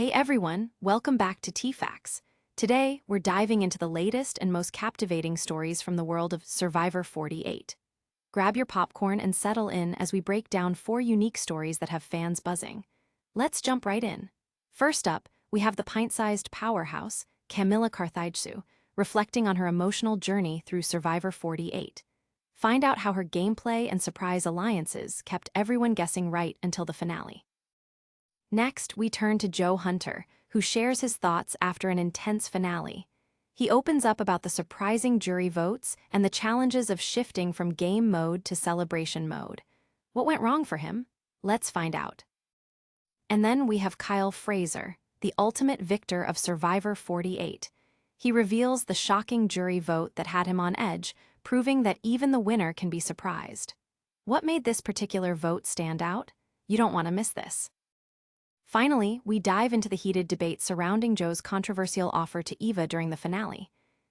Hey everyone, welcome back to T-Facts. Today, we're diving into the latest and most captivating stories from the world of Survivor 48. Grab your popcorn and settle in as we break down 4 unique stories that have fans buzzing. Let's jump right in. First up, we have the pint-sized powerhouse, Kamilla Karthigesu, reflecting on her emotional journey through Survivor 48. Find out how her gameplay and surprise alliances kept everyone guessing right until the finale. Next, we turn to Joe Hunter, who shares his thoughts after an intense finale. He opens up about the surprising jury votes and the challenges of shifting from game mode to celebration mode. What went wrong for him? Let's find out. And then we have Kyle Fraser, the ultimate victor of Survivor 48. He reveals the shocking jury vote that had him on edge, proving that even the winner can be surprised. What made this particular vote stand out? You don't want to miss this. Finally, we dive into the heated debate surrounding Joe's controversial offer to Eva during the finale.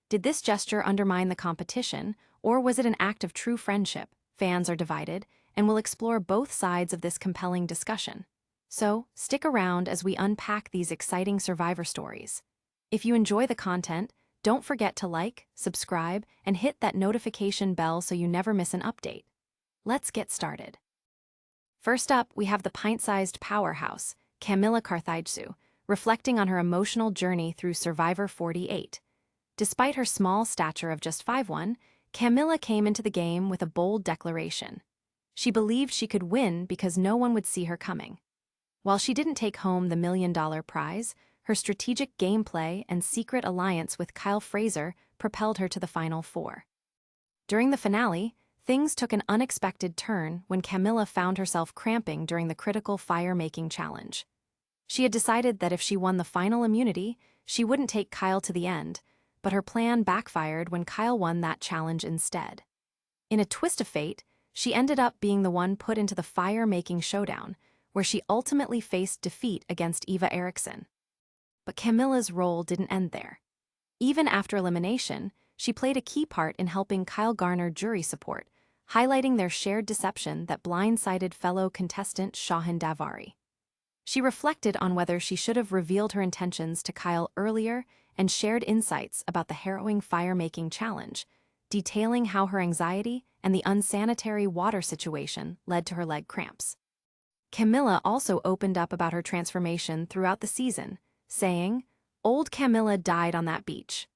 Did this gesture undermine the competition, or was it an act of true friendship? Fans are divided, and we'll explore both sides of this compelling discussion. So, stick around as we unpack these exciting Survivor stories. If you enjoy the content, don't forget to like, subscribe, and hit that notification bell so you never miss an update. Let's get started. First up, we have the pint-sized powerhouse, Kamilla Karthigesu, reflecting on her emotional journey through Survivor 48. Despite her small stature of just 5'1", Kamilla came into the game with a bold declaration. She believed she could win because no one would see her coming. While she didn't take home the $1 million prize, her strategic gameplay and secret alliance with Kyle Fraser propelled her to the Final Four. During the finale, things took an unexpected turn when Kamilla found herself cramping during the critical fire-making challenge. She had decided that if she won the final immunity, she wouldn't take Kyle to the end, but her plan backfired when Kyle won that challenge instead. In a twist of fate, she ended up being the one put into the fire-making showdown, where she ultimately faced defeat against Eva Eriksson. But Kamilla's role didn't end there. Even after elimination, she played a key part in helping Kyle garner jury support, highlighting their shared deception that blindsided fellow contestant Shahin Davari. She reflected on whether she should have revealed her intentions to Kyle earlier and shared insights about the harrowing fire-making challenge, detailing how her anxiety and the unsanitary water situation led to her leg cramps. Kamilla also opened up about her transformation throughout the season, saying, "Old Kamilla died on that beach."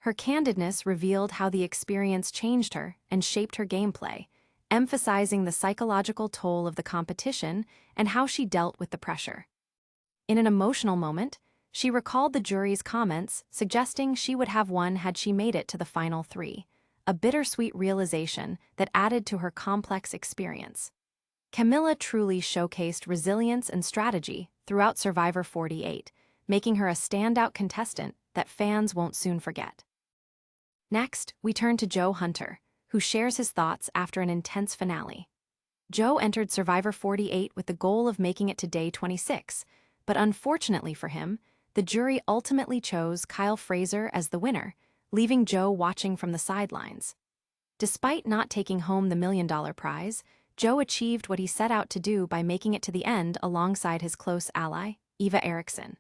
Her candidness revealed how the experience changed her and shaped her gameplay, emphasizing the psychological toll of the competition and how she dealt with the pressure. In an emotional moment, she recalled the jury's comments suggesting she would have won had she made it to the final 3, a bittersweet realization that added to her complex experience. Kamilla truly showcased resilience and strategy throughout Survivor 48, making her a standout contestant that fans won't soon forget. Next, we turn to Joe Hunter, who shares his thoughts after an intense finale. Joe entered Survivor 48 with the goal of making it to day 26, but unfortunately for him, the jury ultimately chose Kyle Fraser as the winner, leaving Joe watching from the sidelines. Despite not taking home the $1 million prize, Joe achieved what he set out to do by making it to the end alongside his close ally, Eva Eriksson.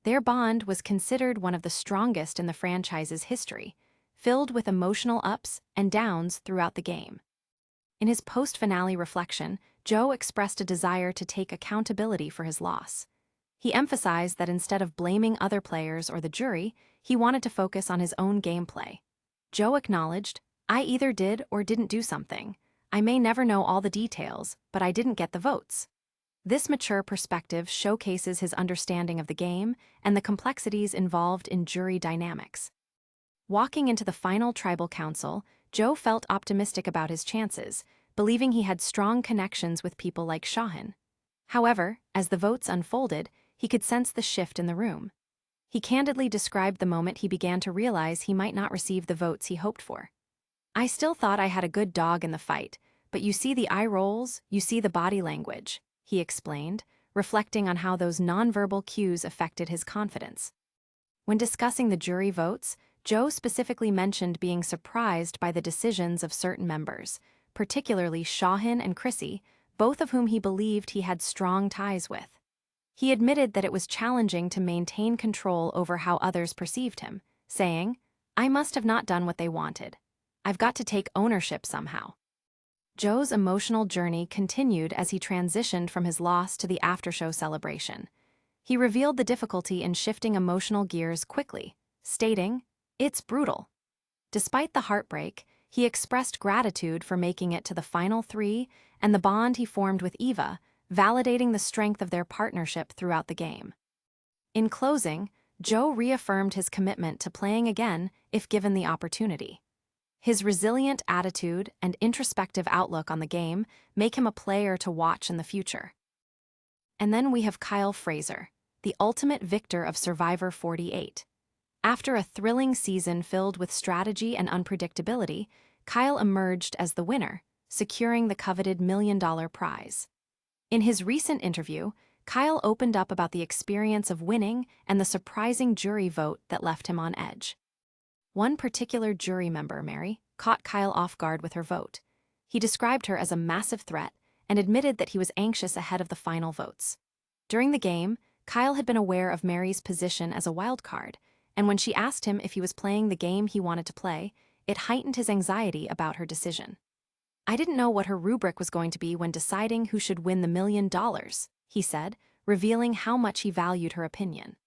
Their bond was considered one of the strongest in the franchise's history, filled with emotional ups and downs throughout the game. In his post-finale reflection, Joe expressed a desire to take accountability for his loss. He emphasized that instead of blaming other players or the jury, he wanted to focus on his own gameplay. Joe acknowledged, "I either did or didn't do something. I may never know all the details, but I didn't get the votes." This mature perspective showcases his understanding of the game and the complexities involved in jury dynamics. Walking into the final tribal council, Joe felt optimistic about his chances, believing he had strong connections with people like Shahin. However, as the votes unfolded, he could sense the shift in the room. He candidly described the moment he began to realize he might not receive the votes he hoped for. "I still thought I had a good dog in the fight, but you see the eye rolls, you see the body language," he explained, reflecting on how those nonverbal cues affected his confidence. When discussing the jury votes, Joe specifically mentioned being surprised by the decisions of certain members, particularly Shahin and Chrissy, both of whom he believed he had strong ties with. He admitted that it was challenging to maintain control over how others perceived him, saying, "I must have not done what they wanted. I've got to take ownership somehow." Joe's emotional journey continued as he transitioned from his loss to the after-show celebration. He revealed the difficulty in shifting emotional gears quickly, stating, "It's brutal." Despite the heartbreak, he expressed gratitude for making it to the final three and the bond he formed with Eva, validating the strength of their partnership throughout the game. In closing, Joe reaffirmed his commitment to playing again if given the opportunity. His resilient attitude and introspective outlook on the game make him a player to watch in the future. And then we have Kyle Fraser, the ultimate victor of Survivor 48. After a thrilling season filled with strategy and unpredictability, Kyle emerged as the winner, securing the coveted $1 million prize. In his recent interview, Kyle opened up about the experience of winning and the surprising jury vote that left him on edge. One particular jury member, Mary, caught Kyle off guard with her vote. He described her as a massive threat and admitted that he was anxious ahead of the final votes. During the game, Kyle had been aware of Mary's position as a wild card, and when she asked him if he was playing the game he wanted to play, it heightened his anxiety about her decision. "I didn't know what her rubric was going to be when deciding who should win the $1 million," he said, revealing how much he valued her opinion.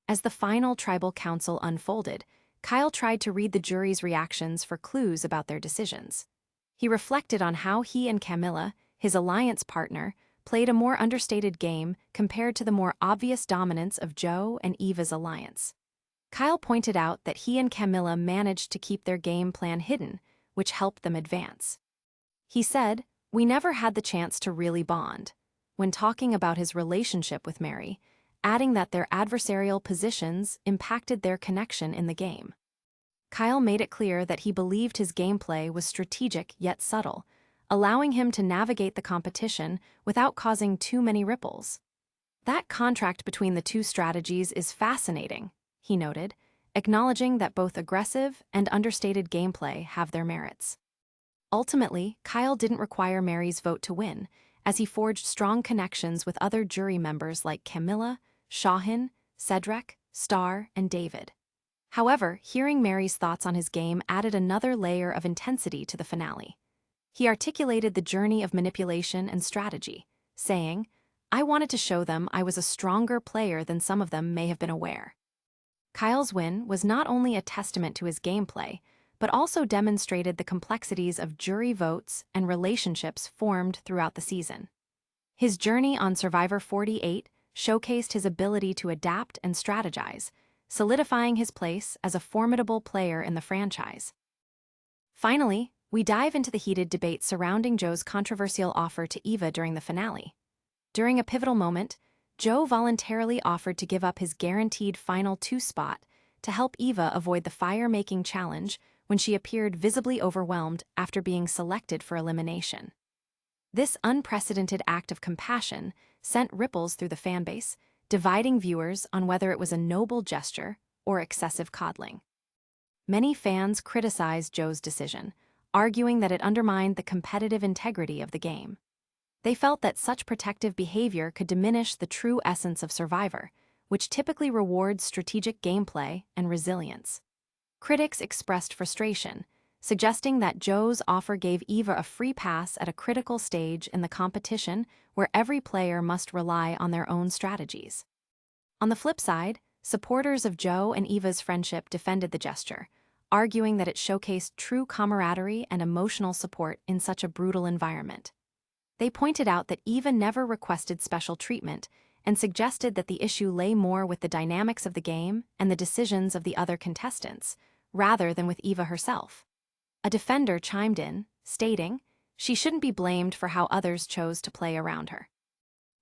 As the final tribal council unfolded, Kyle tried to read the jury's reactions for clues about their decisions. He reflected on how he and Kamilla, his alliance partner, played a more understated game compared to the more obvious dominance of Joe and Eva's alliance. Kyle pointed out that he and Kamilla managed to keep their game plan hidden, which helped them advance. He said, "We never had the chance to really bond," when talking about his relationship with Mary, adding that their adversarial positions impacted their connection in the game. Kyle made it clear that he believed his gameplay was strategic yet subtle, allowing him to navigate the competition without causing too many ripples. "That contrast between the two strategies is fascinating," he noted, acknowledging that both aggressive and understated gameplay have their merits. Ultimately, Kyle didn't require Mary's vote to win, as he forged strong connections with other jury members like Kamilla, Shahin, Cedric, Star, and David. However, hearing Mary's thoughts on his game added another layer of intensity to the finale. He articulated the journey of manipulation and strategy, saying, "I wanted to show them I was a stronger player than some of them may have been aware." Kyle's win was not only a testament to his gameplay, but also demonstrated the complexities of jury votes and relationships formed throughout the season. His journey on Survivor 48 showcased his ability to adapt and strategize, solidifying his place as a formidable player in the franchise. Finally, we dive into the heated debate surrounding Joe's controversial offer to Eva during the finale. During a pivotal moment, Joe voluntarily offered to give up his guaranteed final 2 spot to help Eva avoid the fire-making challenge when she appeared visibly overwhelmed after being selected for elimination. This unprecedented act of compassion sent ripples through the fanbase, dividing viewers on whether it was a noble gesture or excessive coddling. Many fans criticized Joe's decision, arguing that it undermined the competitive integrity of the game. They felt that such protective behavior could diminish the true essence of Survivor, which typically rewards strategic gameplay and resilience. Critics expressed frustration, suggesting that Joe's offer gave Eva a free pass at a critical stage in the competition where every player must rely on their own strategies. On the flip side, supporters of Joe and Eva's friendship defended the gesture, arguing that it showcased true camaraderie and emotional support in such a brutal environment. They pointed out that Eva never requested special treatment and suggested that the issue lay more with the dynamics of the game and the decisions of the other contestants, rather than with Eva herself. A defender chimed in, stating, "She shouldn't be blamed for how others chose to play around her."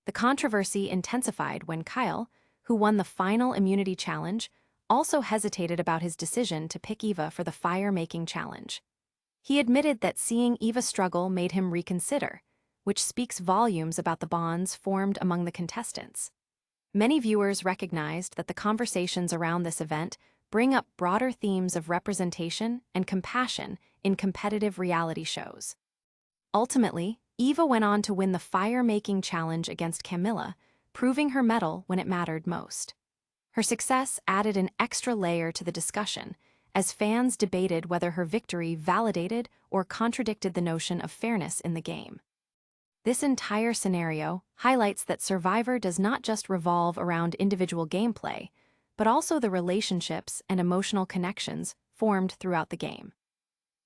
The controversy intensified when Kyle, who won the final immunity challenge, also hesitated about his decision to pick Eva for the fire-making challenge. He admitted that seeing Eva struggle made him reconsider, which speaks volumes about the bonds formed among the contestants. Many viewers recognized that the conversations around this event bring up broader themes of representation and compassion in competitive reality shows. Ultimately, Eva went on to win the fire-making challenge against Kamilla, proving her mettle when it mattered most. Her success added an extra layer to the discussion, as fans debated whether her victory validated or contradicted the notion of fairness in the game. This entire scenario highlights that Survivor does not just revolve around individual gameplay, but also the relationships and emotional connections formed throughout the game.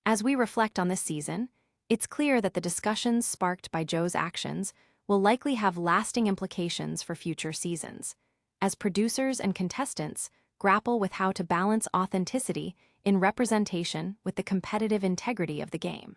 As we reflect on this season, it's clear that the discussions sparked by Joe's actions will likely have lasting implications for future seasons, as producers and contestants grapple with how to balance authenticity in representation with the competitive integrity of the game.